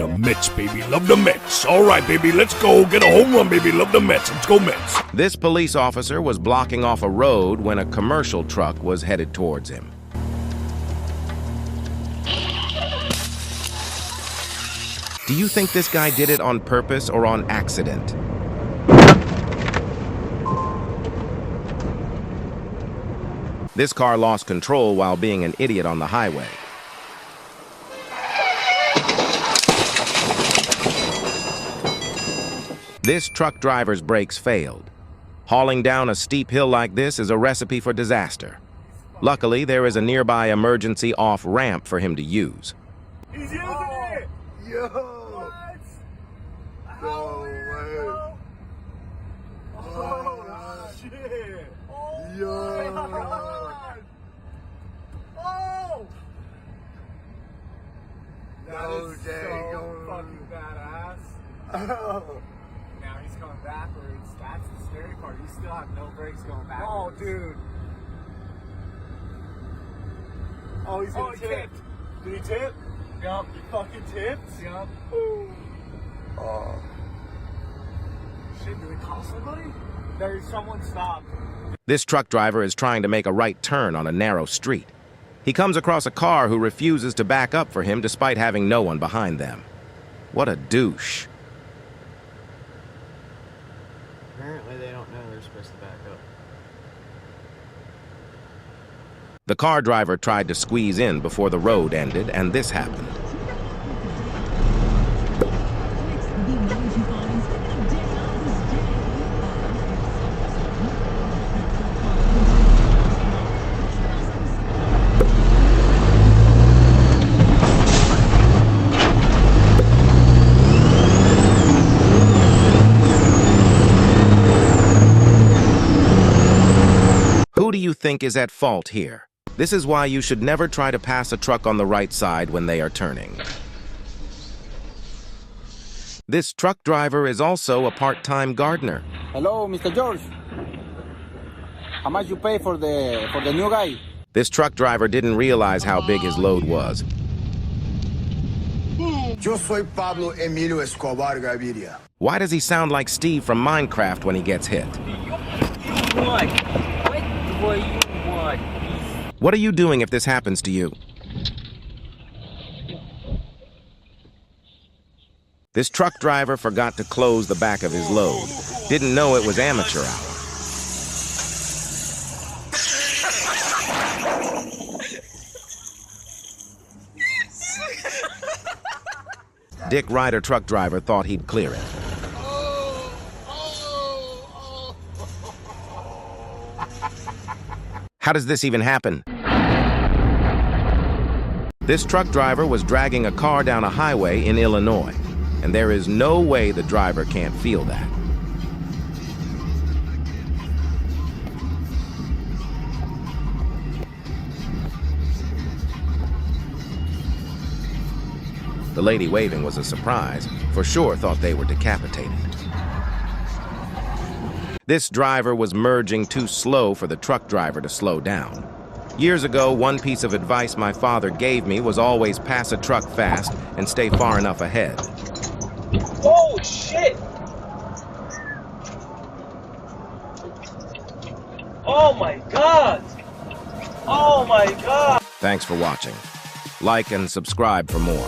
The Mets, baby. Love the Mets. All right, baby. Let's go. Get a home run, baby. Love the Mets. Let's go, Mets. This police officer was blocking off a road when a commercial truck was headed towards him. Do you think this guy did it on purpose or on accident? This car lost control while being an idiot on the highway. This truck driver's brakes failed. Hauling down a steep hill like this is a recipe for disaster. Luckily, there is a nearby emergency off-ramp for him to use. He's using it! Yo! What? No way! Oh, shit! Oh, Yo! my God! Oh! That No is dang so fucking badass. Oh. Now he's going backwards. That's the scary part. You still have no brakes going backwards. Oh, dude. Oh, he's gonna tip. Did he tip? Yup. He fucking tipped? Yup. Oh. Shit, did we call somebody? There's someone stopped. This truck driver is trying to make a right turn on a narrow street. He comes across a car who refuses to back up for him despite having no one behind them. What a douche. Apparently they don't know they're supposed to back up. The car driver tried to squeeze in before the road ended, and this happened. Who do you think is at fault here? This is why you should never try to pass a truck on the right side when they are turning. This truck driver is also a part-time gardener. Hello, Mr. George. How much you pay for the new guy? This truck driver didn't realize how big his load was. Yo soy Pablo Emilio Escobar Gaviria. Why does he sound like Steve from Minecraft when he gets hit? What are you doing if this happens to you? This truck driver forgot to close the back of his load. Didn't know it was amateur hour. Dick Ryder truck driver thought he'd clear it. How does this even happen? This truck driver was dragging a car down a highway in Illinois, and there is no way the driver can't feel that. The lady waving was a surprise. For sure thought they were decapitated. This driver was merging too slow for the truck driver to slow down. Years ago, one piece of advice my father gave me was always pass a truck fast and stay far enough ahead. Oh, shit! Oh, my God! Oh, my God! Thanks for watching. Like and subscribe for more.